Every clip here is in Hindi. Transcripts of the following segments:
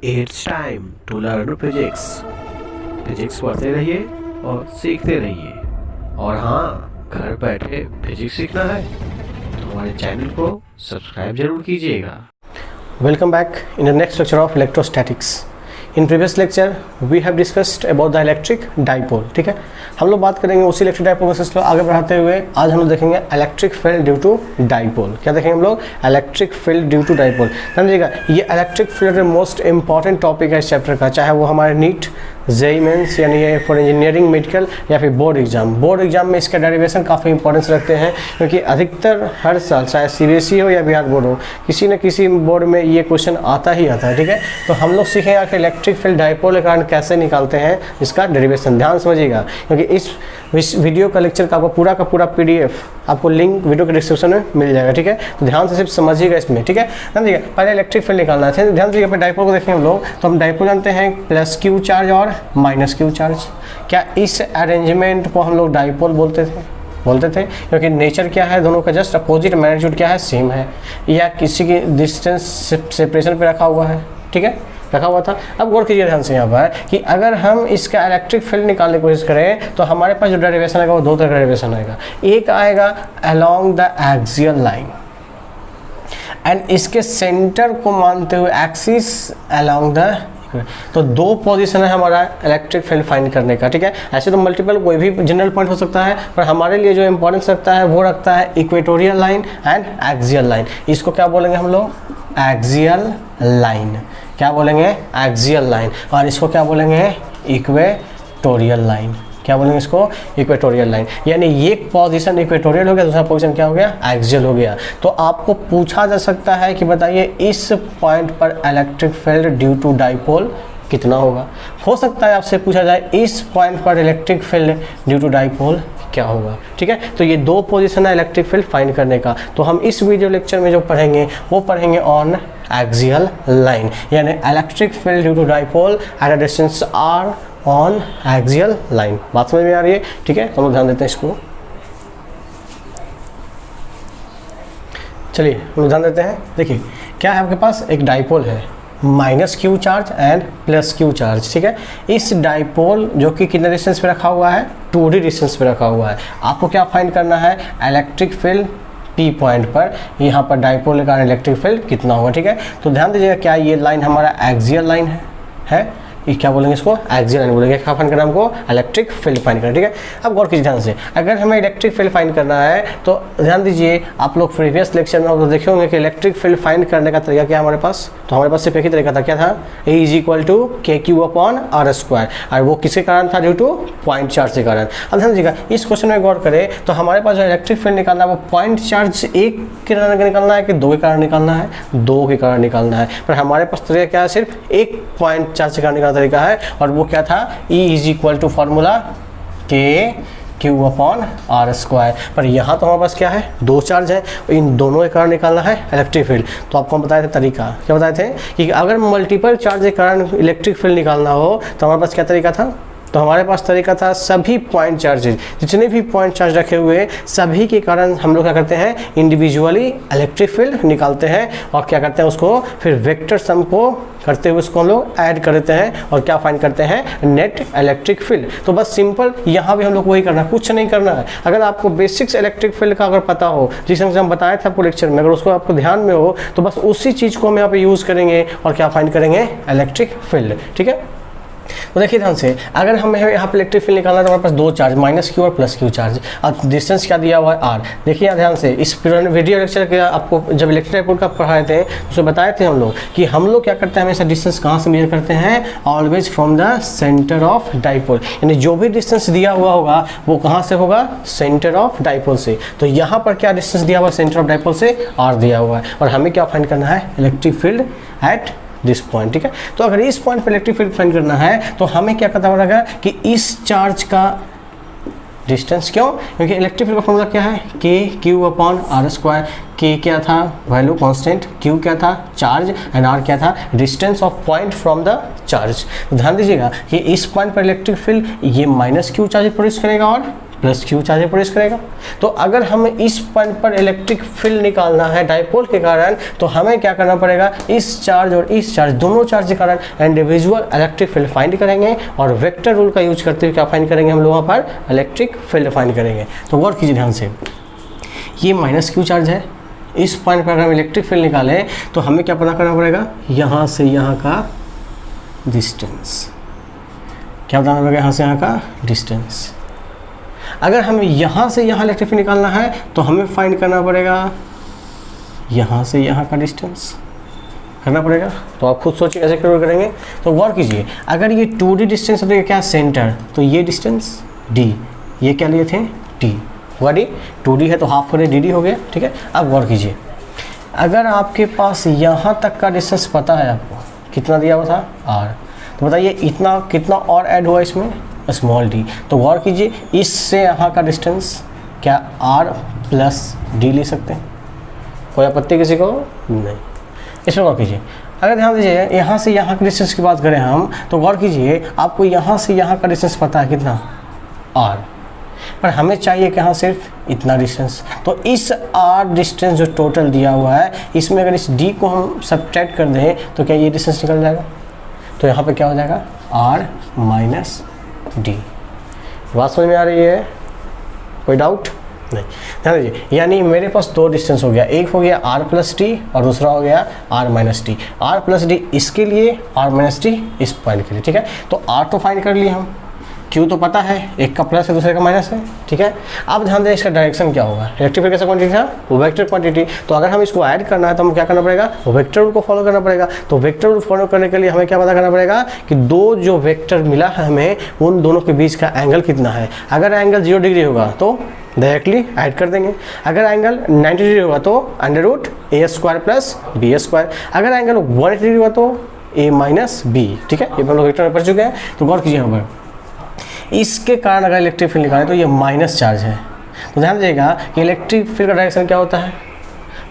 It's time to learn physics. Physics पढ़ते रहिए और सीखते रहिए। और हाँ, घर बैठे फिजिक्स सीखना है तो हमारे चैनल को सब्सक्राइब जरूर कीजिएगा। Welcome back in the next lecture of electrostatics. In previous lecture we have discussed about the electric dipole. ठीक है, हम लोग बात करेंगे उसी इलेक्ट्रिक डाइपोल को सिस्टम आगे बढ़ाते हुए। आज हम लोग देखेंगे electric field due to dipole. क्या देखेंगे हम लोग? Electric field due to dipole. समझिएगा, ये electric field most important topic है इस चैप्टर का, चाहे वो हमारे नीट जेई मेंस यानी ये फॉर इंजीनियरिंग मेडिकल या फिर बोर्ड एग्जाम में इसका डेरिवेशन काफ़ी इंपॉर्टेंस रखते हैं, क्योंकि अधिकतर हर साल चाहे सीबीएसई हो या बिहार बोर्ड हो, किसी न किसी बोर्ड में ये क्वेश्चन आता ही आता है। ठीक है, तो हम लोग सीखेंगे कि इलेक्ट्रिक फील्ड डाइपोल के कारण कैसे निकालते हैं इसका डेरिवेशन। ध्यान समझिएगा, क्योंकि इस वीडियो का लेक्चर का पूरा पीडीएफ आपको लिंक वीडियो के डिस्क्रिप्शन में मिल जाएगा। ठीक है, तो ध्यान से सिर्फ समझिएगा इसमें। ठीक है, ध्यान दीजिएगा, पहले इलेक्ट्रिक फील्ड निकालना है। ध्यान दीजिएगा, डाइपोल को देखेंगे हम लोग, तो हम डाइपोल जानते हैं प्लस क्यू चार्ज और माइनस क्यू चार्ज। क्या इस अरेंजमेंट को हम लोग डाइपोल बोलते थे? क्योंकि नेचर क्या है, दोनों का जस्ट अपोजिट, मैग्नीट्यूड क्या है, सेम है, या किसी की डिस्टेंस सेपरेशन पे रखा हुआ है। ठीक है, रखा हुआ था। अब गौर कीजिए ध्यान से यहाँ पर कि अगर हम इसका इलेक्ट्रिक फील्ड निकालने की कोशिश करें तो हमारे पास जो डेरिवेशन आएगा वो दो तरह का डेरिवेशन आएगा। एक आएगा along the axial line and इसके सेंटर को मानते हुए एक्सिस अलोंग द, तो दो पोजीशन है हमारा इलेक्ट्रिक फील्ड फाइंड करने का। ठीक है, ऐसे तो मल्टीपल कोई भी जनरल पॉइंट हो सकता है, पर हमारे लिए जो इंपॉर्टेंस रखता है वो रखता है equatorial line and axial line. इसको क्या बोलेंगे हम लोग? Axial line. क्या बोलेंगे? Axial line. और इसको क्या बोलेंगे? Equatorial line. क्या बोलेंगे इसको? Equatorial line. यानी ये पोजीशन इक्वेटोरियल हो गया, दूसरा पोजीशन क्या हो गया? एक्सियल हो गया। तो आपको पूछा जा सकता है कि बताइए इस पॉइंट पर electric field due to dipole कितना होगा। हो सकता है आपसे पूछा जाए इस पॉइंट पर electric field due to dipole क्या होगा। ठीक है, तो ये दो पोजीशन है इलेक्ट्रिक फील्ड फाइंड करने का। तो हम इस वीडियो लेक्चर में जो पढ़ेंगे वो पढ़ेंगे ऑन एक्सियल लाइन, यानी electric field due to dipole at a distance R on axial line. बात समझ में आ रही है? ठीक है, तो हम ध्यान देते हैं इसको। चलिए हम ध्यान देते हैं। देखिए क्या है, आपके पास एक डाइपोल है, minus Q charge and plus Q charge. ठीक है, इस डाइपोल जो कि कितने डिस्टेंस पे रखा हुआ है? 2d डिस्टेंस पे रखा हुआ है। आपको क्या फाइंड करना है? इलेक्ट्रिक फील्ड पी पॉइंट पर, यहाँ पर डाइपोल के कारण इलेक्ट्रिक फील्ड कितना होगा। ठीक है, तो ध्यान दीजिएगा, क्या ये लाइन हमारा एक्सियल लाइन है? ये क्या बोलेंगे इसको? एक्सियल लाइन बोलेंगे। क्या फाइंड करना है हमको? इलेक्ट्रिक फील्ड फाइंड करना। ठीक है, अब गौर कीजिए ध्यान से, अगर हमें इलेक्ट्रिक फील्ड फाइंड करना है तो ध्यान दीजिए, आप लोग प्रीवियस लेक्चर में आप लोग देखे होंगे कि इलेक्ट्रिक फील्ड फाइंड करने का तरीका क्या है हमारे पास। तो हमारे पास सिर्फ एक ही तरीका था, क्या था? ए इज इक्वल टू के क्यू अपॉन आर स्क्वायर, और वो किसके कारण था? ड्यू टू पॉइंट चार्ज के कारण। अब ध्यान दीजिएगा, इस क्वेश्चन में गौर करें तो हमारे पास जो इलेक्ट्रिक फील्ड निकालना है वो पॉइंट चार्ज एक के कारण निकालना है कि दो के कारण निकालना है? दो के कारण निकालना है। पर हमारे पास तरीका क्या है? सिर्फ एक पॉइंट चार्ज के कारण निकालना तरीका है, और वो क्या था? E is equal to formula के क्यू अपॉन आर स्क्वायर। पर यहाँ तो हमारे पास क्या है? दो चार्ज है, इन दोनों के कारण निकालना है इलेक्ट्रिक फील्ड। तो आपको हम बताए थे तरीका, क्या बताए थे कि अगर मल्टीपल चार्ज के कारण इलेक्ट्रिक फील्ड निकालना हो तो हमारे पास क्या तरीका था? तो हमारे पास तरीका था सभी पॉइंट चार्जेज, जितने भी पॉइंट चार्ज रखे हुए सभी के कारण हम लोग क्या करते हैं? इंडिविजुअली इलेक्ट्रिक फील्ड निकालते हैं, और क्या करते हैं उसको फिर वेक्टर सम को करते हुए उसको हम लोग ऐड कर देते हैं, और क्या फाइंड करते हैं? Net electric field. तो बस सिंपल यहाँ भी हम लोग वही करना है, कुछ नहीं करना है। अगर आपको बेसिक्स इलेक्ट्रिक फील्ड का अगर पता हो, जिस ढंग से हम बताए थे आपको लेक्चर में, अगर उसको आपको ध्यान में हो तो बस उसी चीज़ को हम यहाँ पे यूज़ करेंगे और क्या फाइंड करेंगे? Electric field. ठीक है, तो देखिए ध्यान से, अगर हमें यहाँ पे इलेक्ट्रिक फील्ड निकालना है तो हमारे पास दो चार्ज, माइनस क्यू और प्लस क्यू चार्ज। अब डिस्टेंस क्या दिया हुआ है? आर। देखिए ध्यान से, इस वीडियो लेक्चर के आपको जब इलेक्ट्रिक डाइपोल का पढ़ाए थे उसमें बताए थे हम लोग कि हम लोग क्या करते हैं, हमेशा डिस्टेंस कहाँ से मेजर करते हैं? Always from the centre of dipole. यानी जो भी डिस्टेंस दिया हुआ होगा वो कहाँ से होगा? सेंटर ऑफ डाइपोल से। तो यहाँ पर क्या डिस्टेंस दिया हुआ है? सेंटर ऑफ डाइपोल से आर दिया हुआ है, और हमें क्या फाइंड करना है? Electric field at this point. ठीक है, तो अगर इस पॉइंट पर इलेक्ट्रिक फील्ड फाइंड करना है तो हमें क्या पता पड़ेगा कि इस चार्ज का डिस्टेंस। क्यों? क्योंकि इलेक्ट्रिक फील्ड का फॉर्मूला क्या है? के क्यू अपॉन आर स्क्वायर। के क्या था? वैल्यू कांस्टेंट, क्यू क्या था? चार्ज, एंड आर क्या था? Distance of point from the charge. ध्यान दीजिएगा कि इस पॉइंट पर इलेक्ट्रिक फील्ड ये माइनस क्यू चार्ज प्रोड्यूस करेगा और प्लस क्यू चार्ज प्रोड्यूस करेगा। तो अगर हमें इस पॉइंट पर इलेक्ट्रिक फील्ड निकालना है डाइपोल के कारण, तो हमें क्या करना पड़ेगा, इस चार्ज और इस चार्ज दोनों चार्ज के कारण इंडिविजुअल इलेक्ट्रिक फील्ड फाइंड करेंगे और वेक्टर रूल का यूज करते हुए क्या फाइंड करेंगे हम लोग वहाँ पर इलेक्ट्रिक फील्ड फाइंड करेंगे। तो गौर कीजिए ध्यान से, ये माइनस क्यू चार्ज है, इस पॉइंट पर अगर हम इलेक्ट्रिक फील्ड निकालें तो हमें क्या पता करना पड़ेगा, यहाँ से यहाँ का डिस्टेंस, क्या बताना पड़ेगा, यहाँ से यहाँ का डिस्टेंस। अगर हमें यहाँ से यहाँ इलेक्ट्रिक फील्ड निकालना है तो हमें फाइंड करना पड़ेगा यहाँ से यहाँ का डिस्टेंस करना पड़ेगा। तो आप खुद सोचिए कैसे कैलकुलेट करेंगे। तो गौर कीजिए, अगर ये 2D डिस्टेंस है तो ये क्या सेंटर, तो ये डिस्टेंस D, ये क्या लिए थे T हुआ D, 2D है तो हाफ करे DD हो गया, ठीक है। अब गौर कीजिए, अगर आपके पास यहाँ तक का डिस्टेंस पता है आपको, कितना दिया हुआ था R, तो बताइए इतना कितना और ऐड हुआ इसमें, स्मॉल d। तो गौर कीजिए, इससे यहाँ का डिस्टेंस क्या R प्लस D ले सकते हैं, कोई आपत्ति किसी को नहीं। इसमें गौर कीजिए, अगर ध्यान दीजिए यहाँ से यहाँ के डिस्टेंस की बात करें हम, तो गौर कीजिए आपको यहाँ से यहाँ का डिस्टेंस पता है कितना R, पर हमें चाहिए कि हाँ सिर्फ इतना डिस्टेंस। तो इस R डिस्टेंस जो टोटल दिया हुआ है, इसमें अगर इस D को हम सब्ट्रैक्ट कर दें तो क्या ये डिस्टेंस निकल जाएगा। तो यहाँ पे क्या हो जाएगा, R माइनस D। बात समझ में आ रही है, कोई डाउट नहीं। ध्यान दीजिए, यानी मेरे पास दो डिस्टेंस हो गया, एक हो गया R प्लस टी और दूसरा हो गया R minus T. R plus D इसके लिए, R माइनस टी इस पॉइंट के लिए, ठीक है। तो R तो फाइंड कर लिए हम, Q तो पता है, एक का प्लस है दूसरे का माइनस है, ठीक है। अब ध्यान दें इसका डायरेक्शन क्या होगा, इलेक्ट्रिक फील्ड कैसा क्वांटिटी था, वो वेक्टर क्वांटिटी। तो अगर हम इसको ऐड करना है तो हमें क्या करना पड़ेगा, वेक्टर रूल को फॉलो करना पड़ेगा। तो वेक्टर रूल फॉलो करने के लिए हमें क्या पता करना पड़ेगा कि दो जो वेक्टर मिला है हमें, उन दोनों के बीच का एंगल कितना है। अगर एंगल 0 डिग्री होगा तो डायरेक्टली ऐड कर देंगे, अगर एंगल 90 डिग्री होगा तो अंडर रूट ए स्क्वायर प्लस बी स्क्वायर, अगर एंगल 180 डिग्री होगा तो ए माइनस बी, ठीक है। ये हम लोग वेक्टर में पढ़ चुके हैं। तो गौर कीजिए यहाँ पर, इसके कारण अगर इलेक्ट्रिक फील्ड निकालें तो ये माइनस चार्ज है। तो ध्यान दीजिएगा कि इलेक्ट्रिक फील्ड का डायरेक्शन क्या होता है,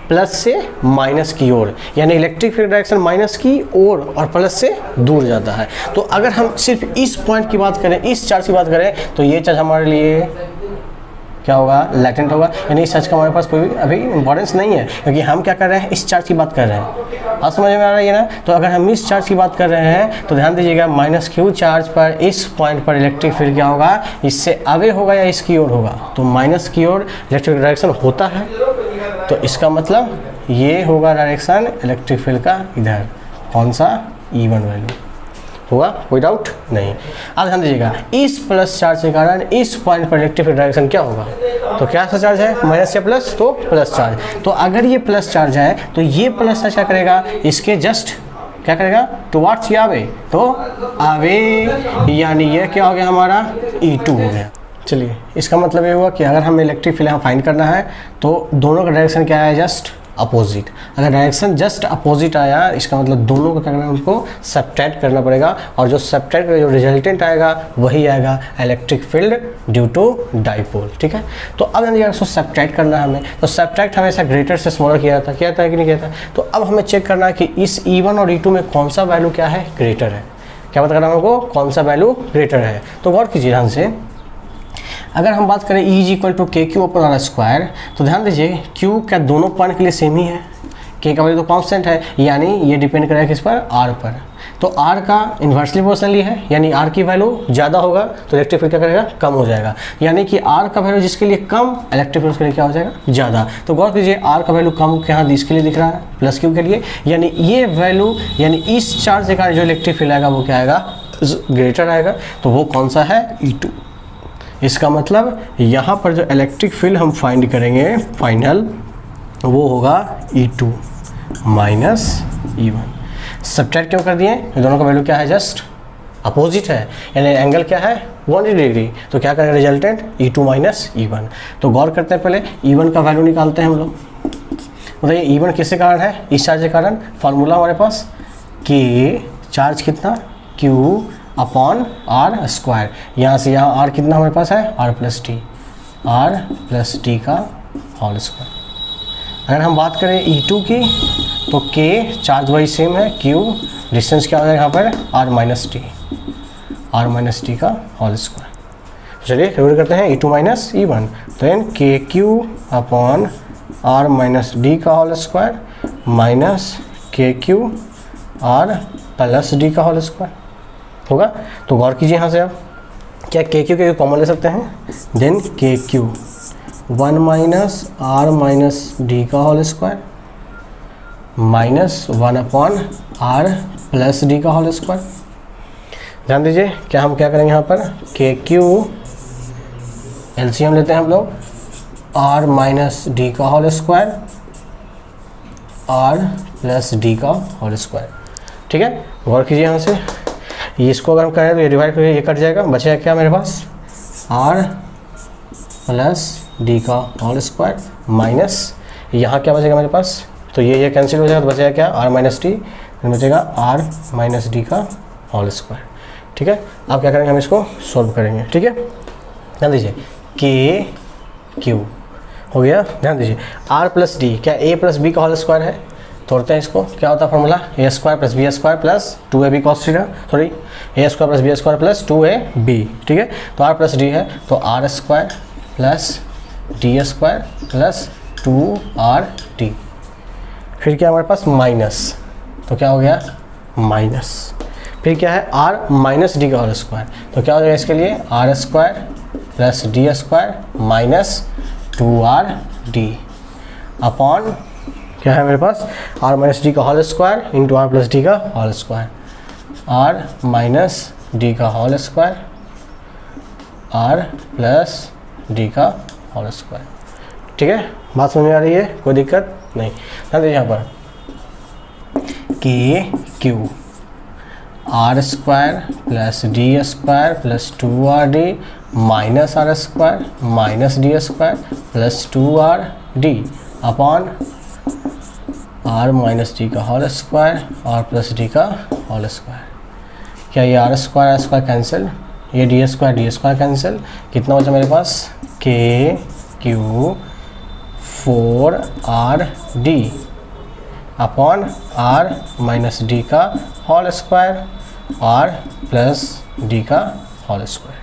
प्लस से माइनस की ओर, यानी इलेक्ट्रिक फील्ड डायरेक्शन माइनस की ओर और प्लस से दूर जाता है। तो अगर हम सिर्फ इस पॉइंट की बात करें, इस चार्ज की बात करें, तो ये चार्ज हमारे लिए क्या होगा, लैटेंट होगा, यानी इस चार्ज का हमारे पास कोई अभी इंपॉर्टेंस नहीं है, क्योंकि हम क्या कर रहे हैं, इस चार्ज की बात कर रहे हैं। आप समझ में आ रही है ना। तो अगर हम इस चार्ज की बात कर रहे हैं तो ध्यान दीजिएगा, माइनस क्यू चार्ज पर इस पॉइंट पर इलेक्ट्रिक फील्ड क्या होगा, इससे अवे होगा या इसकी ओर होगा। तो माइनस की ओर इलेक्ट्रिक डायरेक्शन होता है, तो इसका मतलब ये होगा डायरेक्शन इलेक्ट्रिक फील्ड का इधर, कौन सा, E1 वैल्यू होगा, कोई डाउट नहीं। अब ध्यान दीजिएगा, इस प्लस चार्ज के कारण इस पॉइंट पर इलेक्ट्रिक फील्ड डायरेक्शन क्या होगा, तो क्या सा चार्ज है, माइनस या प्लस, तो प्लस चार्ज। तो अगर ये प्लस चार्ज है तो ये प्लस चार्ज क्या करेगा, इसके जस्ट क्या करेगा, टुवर्ड्स या आवे, तो आवे, यानी ये क्या हो गया हमारा E2 हो गया। चलिए, इसका मतलब ये हुआ कि अगर हमें इलेक्ट्रिक फील्ड यहाँ फाइंड करना है तो दोनों का डायरेक्शन क्या है, जस्ट अपोजिट। अगर डायरेक्शन जस्ट अपोजिट आया, इसका मतलब दोनों को क्या करना है, उनको सब्ट्रैक्ट करना पड़ेगा, और जो सब्ट्रैक्ट का जो रिजल्टेंट आएगा वही आएगा electric field due to dipole, ठीक है। तो अब यदि इसको सब्ट्रैक्ट करना है हमें, तो सब्ट्रैक्ट हमेशा ग्रेटर से स्मॉलर किया जाता है कि नहीं किया था। तो अब हमें चेक करना है कि इस E1 और E2 में कौन सा वैल्यू क्या है, ग्रेटर है। क्या पता करना है हमको, कौन सा वैल्यू ग्रेटर है। तो गौर कीजिए ध्यान से, अगर हम बात करें E इक्वल टू के क्यू अपन आर स्क्वायर, तो ध्यान दीजिए Q क्या दोनों पॉइंट के लिए सेम ही है, K का वैल्यू तो कांस्टेंट है, यानी ये डिपेंड करेगा किस पर, R पर। तो R का इन्वर्सली प्रोपोर्शनली है, यानी R की वैल्यू ज़्यादा होगा तो इलेक्ट्रिक फील्ड क्या करेगा, कम हो जाएगा। यानी कि R का वैल्यू जिसके लिए कम, इलेक्ट्रिक फील्ड उसके लिए क्या हो जाएगा, ज़्यादा। तो गौर कीजिए, R का वैल्यू कम क्या इसके लिए दिख रहा है, प्लस क्यू के लिए, यानी ये वैल्यू, यानी इस चार्ज के कारण जो इलेक्ट्रिक फील्ड आएगा वो क्या आएगा, ग्रेटर आएगा। तो वो कौन सा है, E2। इसका मतलब यहाँ पर जो इलेक्ट्रिक फील्ड हम फाइंड करेंगे फाइनल, वो होगा E2 माइनस E1। सब्ट्रैक्ट क्यों कर दिए, दोनों का वैल्यू क्या है, जस्ट अपोजिट है, यानी एंगल क्या है, 180 डिग्री। तो क्या करेगा रिजल्टेंट, E2 माइनस E1। तो गौर करते हैं, पहले E1 का वैल्यू निकालते हैं हम लोग। बताइए E1 किसके कारण है, इस चार्ज के कारण। फार्मूला हमारे पास K चार्ज कितना, Q अपॉन R स्क्वायर, यहाँ से यहाँ R कितना हमारे पास है, R प्लस टी का होल स्क्वायर। अगर हम बात करें E2 की, तो K चार्ज वही सेम है, Q डिस्टेंस क्या हो जाएगा यहाँ पर, R माइनस टी का होल स्क्वायर। चलिए कैलकुलेट करते हैं E2 minus E1, then KQ upon R minus D का whole square minus KQ R plus D का होल स्क्वायर होगा। तो गौर कीजिए यहाँ से आप क्या KQ के कॉमन ले सकते हैं, then KQ 1 minus R minus D का whole square minus 1 upon R plus D का होल स्क्वायर। ध्यान दीजिए क्या हम क्या करेंगे यहाँ पर, KQ एलसीएम लेते हैं हम लोग, R माइनस डी का whole square R plus D का होल स्क्वायर। ठीक है, गौर कीजिए यहाँ से इसको अगर हम करें तो ये डिवाइड करके ये कट जाएगा, बचेगा क्या मेरे पास R प्लस डी का होल स्क्वायर माइनस यहाँ क्या बचेगा मेरे पास, तो ये कैंसिल हो जाएगा, तो बचेगा क्या R माइनस डी, बचेगा R माइनस डी का होल स्क्वायर। ठीक है, आप क्या करेंगे, हम इसको सॉल्व करेंगे। ठीक है, ध्यान दीजिए KQ हो गया। ध्यान दीजिए R प्लस डी क्या A प्लस बी का होल स्क्वायर है, तोड़ते हैं इसको, क्या होता है formula A square plus B square plus 2AB cos theta, sorry A square plus B square plus 2AB। ठीक है, तो R प्लस डी है तो R square plus D square plus 2RD, फिर क्या हमारे पास माइनस, तो क्या हो गया माइनस, फिर क्या है R माइनस डी का होल स्क्वायर, तो क्या हो जाएगा इसके लिए R square plus D square minus 2RD upon क्या है मेरे पास R माइनस डी का whole square into R plus D का whole square, R minus D का whole square R plus D का होल स्क्वायर। ठीक है, बात समझ में आ रही है, कोई दिक्कत नहीं। ध्यान दीजिए यहाँ पर KQ R square plus D square plus 2RD minus R square minus D square plus 2RD upon R minus D का whole square R plus D का होल स्क्वायर। क्या ये R स्क्वायर कैंसिल, ये डी स्क्वायर कैंसिल, कितना बचा मेरे पास KQ 4RD upon R minus D का whole square R plus D का होल स्क्वायर।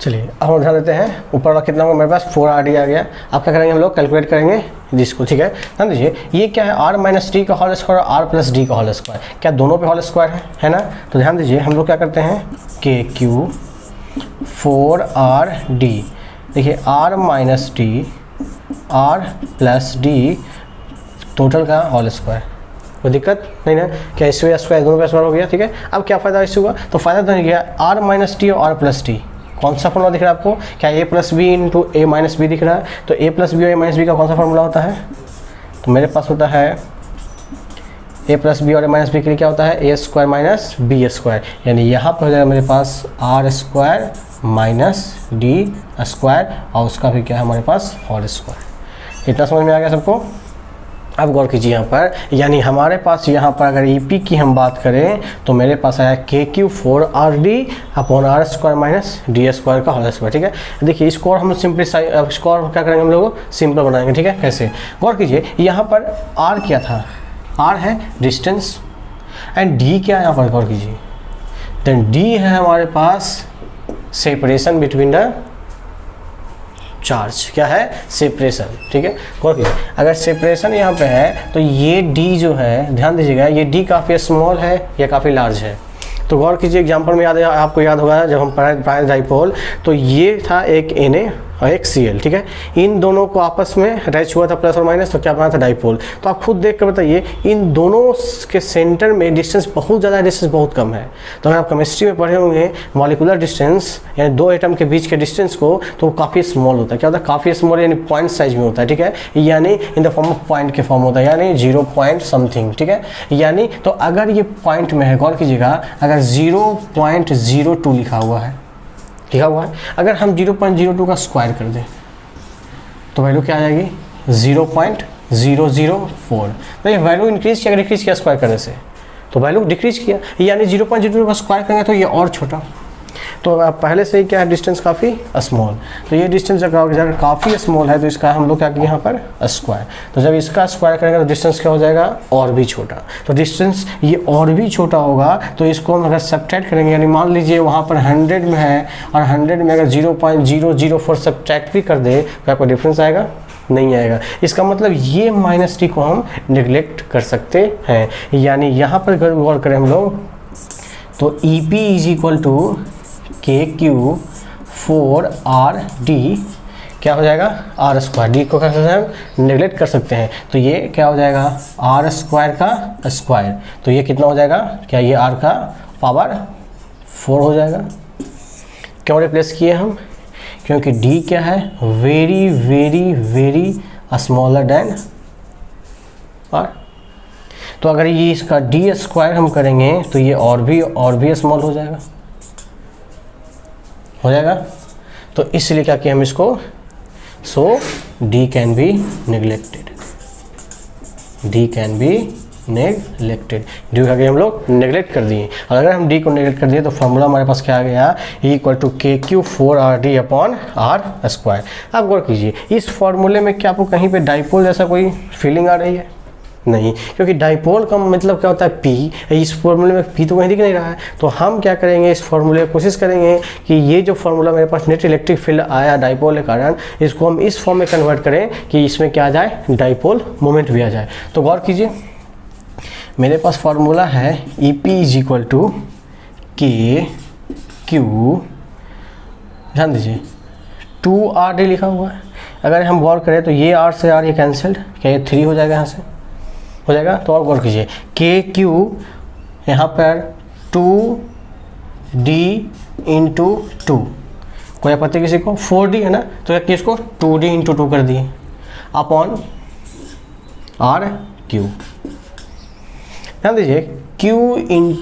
चलिए अब हम ध्यान देते हैं ऊपर वाला कितना होगा, मेरे पास 4RD आ गया। अब क्या करेंगे हम लोग कैलकुलेट करेंगे जिसको। ठीक है, ध्यान दीजिए ये क्या है R माइनस डी का होल स्क्वायर और R प्लस डी का होल स्क्वायर, क्या दोनों पे होल स्क्वायर है ना। तो ध्यान दीजिए हम लोग क्या करते हैं KQ 4RD, देखिए R minus D R plus D total का होल स्क्वायर, कोई दिक्कत नहीं ना, क्या इसमें स्क्वायर दोनों का स्क्वायर हो गया। ठीक है, अब क्या फ़ायदा इससे हुआ, तो फ़ायदा तो नहीं गया R माइनस टी और R प्लस टी, कौन सा फॉर्मूला दिख रहा है आपको, क्या A plus B into A minus B दिख रहा है, तो A प्लस बी और A माइनस बी का कौन सा फॉर्मूला होता है, तो मेरे पास होता है A प्लस बी और A माइनस बी के लिए क्या होता है A square minus B square, यानी यहाँ पर हो जाएगा मेरे पास R square minus D square और उसका भी क्या है हमारे पास होल स्क्वायर। इतना समझ में आ गया सबको। अब गौर कीजिए यहाँ पर, यानी हमारे पास यहाँ पर अगर EP की हम बात करें तो मेरे पास आया KQ 4RD upon R square minus D square का होल स्क्वायर। ठीक है, देखिए इसको और हम सिंपलीफाई, इसको और क्या करेंगे हम लोग सिंपल बनाएंगे। ठीक है, कैसे, गौर कीजिए यहाँ पर R क्या था, R है डिस्टेंस एंड D क्या है यहाँ पर, गौर कीजिए, देन D है हमारे पास सेपरेशन बिटवीन द चार्ज, क्या है सेपरेशन। ठीक है, गौर कीजिए अगर सेपरेशन यहाँ पे है तो ये D जो है, ध्यान दीजिएगा ये D काफ़ी स्मॉल है या काफ़ी लार्ज है, तो गौर कीजिए एग्जांपल में आपको याद होगा जब हम पढ़ाए डाइपोल, तो ये था एक Na और एक Cl। ठीक है, इन दोनों को आपस में अटैच हुआ था प्लस और माइनस, तो क्या बना था डाइपोल। तो आप खुद देख कर बताइए इन दोनों के सेंटर में डिस्टेंस बहुत ज़्यादा है, डिस्टेंस बहुत कम है। तो अगर आप केमिस्ट्री में पढ़े होंगे मॉलिक्यूलर डिस्टेंस यानी दो एटम के बीच के डिस्टेंस को, तो वो काफ़ी स्मॉल होता है। क्या होता है, काफ़ी स्मॉल यानी पॉइंट साइज में होता है। ठीक है, यानी in the form of point के फॉर्म होता है, यानी 0 पॉइंट समथिंग। ठीक है, यानी तो अगर ये पॉइंट में है, गौर कीजिएगा अगर 0.02 लिखा हुआ है, अगर हम 0.02 का स्क्वायर कर दें तो वैल्यू क्या आ जाएगी 0.004। तो ये वैल्यू इंक्रीज किया, डिक्रीज किया स्क्वायर करने से, तो वैल्यू डिक्रीज किया, यानी 0.02 का स्क्वायर करेंगे तो ये और छोटा, तो अब पहले से ही क्या है, डिस्टेंस काफ़ी स्मॉल, तो ये डिस्टेंस अगर काफ़ी स्मॉल है तो इसका हम लोग क्या किए यहाँ पर स्क्वायर, तो जब इसका स्क्वायर करेंगे तो डिस्टेंस क्या हो जाएगा, और भी छोटा। तो डिस्टेंस ये और भी छोटा होगा तो इसको हम अगर सब्ट्रैक्ट करेंगे, यानी मान लीजिए वहाँ पर 100 में है और 100 में अगर 0.004 सब्ट्रैक्ट भी कर दे तो आपको डिफरेंस आएगा, नहीं आएगा। इसका मतलब ये -t को हम निगलेक्ट कर सकते हैं। यानी यहाँ पर अगर गौर करें हम लोग तो EP = KQ 4RD क्या हो जाएगा, R²। डी को कैसे हम निगलेक्ट कर सकते हैं, तो ये क्या हो जाएगा, R² का स्क्वायर, तो ये कितना हो जाएगा, क्या ये R का पावर 4 हो जाएगा। क्यों रिप्लेस किए हम, क्योंकि D क्या है, very very very smaller than R। तो अगर ये इसका D² हम करेंगे तो ये और भी स्मॉल हो जाएगा, तो इसलिए क्या किया हम इसको, सो D can be neglected, D का हम लोग नेगलेक्ट कर दिए। और अगर हम डी को नेगलेक्ट कर दिए तो फॉर्मूला हमारे पास क्या आ गया, = KQ 4RD/R²। आप गौर कीजिए, इस फॉर्मूले में क्या आपको कहीं पे डाइपोल जैसा कोई फीलिंग आ रही है, नहीं, क्योंकि डाइपोल का मतलब क्या होता है, पी। इस फॉर्मूले में पी तो कहीं दिख नहीं रहा है, तो हम क्या करेंगे, इस फॉर्मूले में कोशिश करेंगे कि ये जो फॉर्मूला मेरे पास नेट इलेक्ट्रिक फील्ड आया डाइपोल के कारण, इसको हम इस फॉर्म में कन्वर्ट करें कि इसमें क्या आ जाए, डाइपोल मोमेंट भी आ जाए। तो गौर कीजिए, मेरे पास फार्मूला है EP = KQ, ध्यान दीजिए 2RD लिखा हुआ है। अगर हम गौर करें तो ये R से R ये कैंसल्ड, क्या ये 3 हो जाएगा, यहाँ से हो जाएगा। तो और गौर कीजिए, KQ यहाँ पर 2D × 2, कोई आपत्ति किसी को, 4D है ना, तो क्या इसको 2D × 2 कर दिए अपॉन RQ। ध्यान दीजिए, Q ×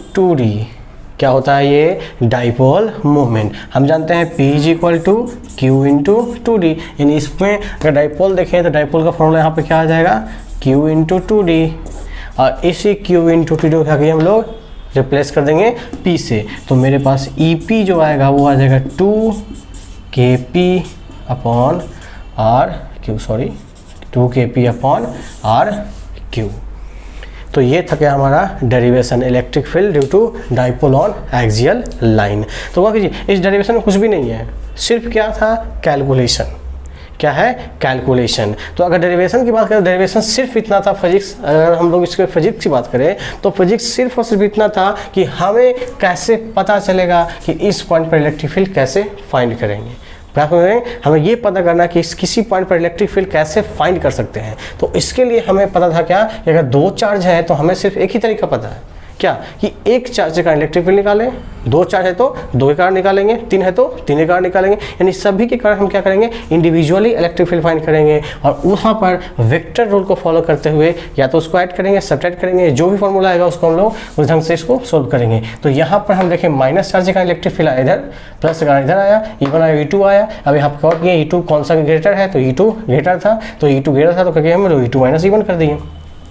2D क्या होता है, ये डाइपोल मोमेंट। हम जानते हैं P = Q × 2D, यानी इसमें अगर डाइपोल देखें तो डाइपोल का फॉर्मूला यहाँ पे क्या आ जाएगा, Q × 2D, और इसी Q × 2D क्या किए हम लोग, रिप्लेस कर देंगे P से। तो मेरे पास EP जो आएगा वो आ जाएगा 2kP/RQ। तो ये था क्या हमारा derivation, electric field due to dipole on axial line. तो क्या कीजिए, इस डेरिवेशन में कुछ भी नहीं है, सिर्फ क्या था, कैलकुलेशन। क्या है, कैलकुलेशन। तो अगर डेरिवेशन की बात करें, डेरिवेशन सिर्फ इतना था फिजिक्स। अगर हम लोग इसके फिजिक्स की बात करें तो फिजिक्स सिर्फ और सिर्फ इतना था कि हमें कैसे पता चलेगा कि इस पॉइंट पर इलेक्ट्रिक फील्ड कैसे फाइंड करेंगे। क्या करें, हमें ये पता करना कि किसी पॉइंट पर इलेक्ट्रिक फील्ड कैसे फाइंड कर सकते हैं। तो इसके लिए हमें पता था क्या, कि अगर 2 चार्ज है तो हमें सिर्फ एक ही तरीका पता है, क्या, कि एक चार्ज के कारण इलेक्ट्रिक फील्ड निकालें, 2 चार्ज है तो 2 के कारण निकालेंगे, 3 है तो 3 के कारण निकालेंगे। यानी सभी के कारण हम क्या करेंगे, इंडिविजुअली इलेक्ट्रिक फील्ड फाइंड करेंगे और वहाँ पर वेक्टर रूल को फॉलो करते हुए या तो उसको ऐड करेंगे, सब्ट्रैक्ट करेंगे, जो भी फॉर्मूला आएगा उसको हम लोग उस ढंग से इसको सोल्व करेंगे। तो यहाँ पर हम देखें, माइनस चार्ज के कारण इलेक्ट्रिक फील्ड आया इधर, प्लस के कारण इधर आया, E1 आया, E2 आया। अब यहाँ पर और किए, E2 कौन सा ग्रेटर है, तो E2 ग्रेटर था, तो E2 ग्रेटर था तो क्या किया हम लोग, E2 - E1 कर दिए।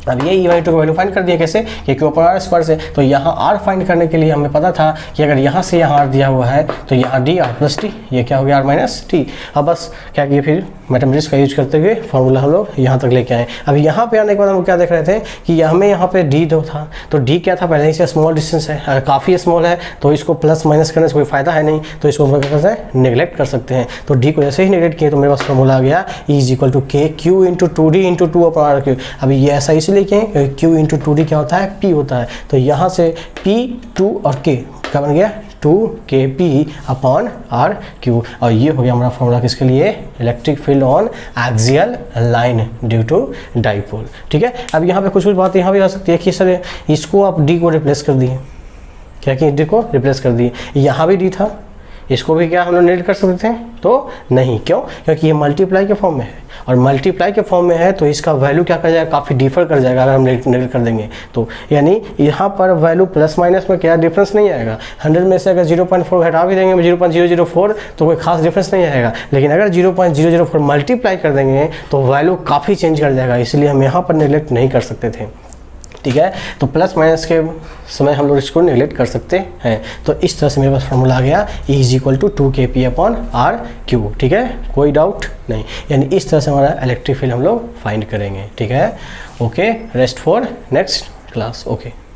अब ये E1 E2 की वैल्यू फाइंड कर दिया कैसे, KQ/R² से। तो यहाँ R फाइंड करने के लिए हमें पता था कि अगर यहाँ से यहाँ R दिया हुआ है तो यहाँ D R+T, ये क्या हो गया R - T। अब बस क्या किए, फिर मैथमेटिक्स का यूज करते हुए फॉर्मूला हम लोग यहाँ तक लेके आए। अब यहाँ पे आने के बाद हम क्या देख रहे थे कि हमें यहाँ पे D दो था, तो D क्या था, पहले ही से स्मॉल डिस्टेंस है, अगर काफ़ी स्मॉल है तो इसको प्लस माइनस करने से कोई फायदा है नहीं, तो इसको हम क्या कर सकते हैं, निगलेक्ट कर सकते हैं। तो D को जैसे ही निगलेक्ट किए तो मेरे पास फॉर्मूला आ गया E = KQ × 2D × 2/RQ। अभी ये ऐसा इसलिए किए, Q × 2D क्या होता है, P होता है, तो यहाँ से P 2 और K क्या बन गया, 2kP/RQ। और ये हो गया हमारा फॉर्मूला किसके लिए, electric field on axial line due to dipole. ठीक है, अब यहाँ पे कुछ बात यहाँ भी आ सकती है कि सर इसको आप D को रिप्लेस कर दिए, क्या कि D को रिप्लेस कर दिए, यहाँ भी D था, इसको भी क्या हम लोग नेगलेक्ट कर सकते थे, तो नहीं। क्यों, क्योंकि ये मल्टीप्लाई के फॉर्म में है, और मल्टीप्लाई के फॉर्म में है तो इसका वैल्यू क्या कर जाएगा, काफ़ी डिफर कर जाएगा अगर हम नेगलेक्ट कर देंगे तो। यानी यहाँ पर वैल्यू प्लस माइनस में क्या डिफरेंस नहीं आएगा। 100 में से अगर 0.4 घटा भी देंगे 0.004 तो कोई खास डिफरेंस नहीं आएगा, लेकिन अगर 0.004 मल्टीप्लाई कर देंगे तो वैल्यू काफ़ी चेंज कर जाएगा, इसलिए हम यहाँ पर नेगलेक्ट नहीं कर सकते थे। ठीक है। तो प्लस माइनस के समय हम लोग इसको निगलेक्ट कर सकते हैं। तो इस तरह से मेरे पास फॉर्मूला आ गया E = 2kP/R⁴, ठीक है, कोई डाउट नहीं। यानी इस तरह से हमारा इलेक्ट्रिक फील्ड हम लोग फाइंड करेंगे, ठीक है। Okay, rest for next class. Okay.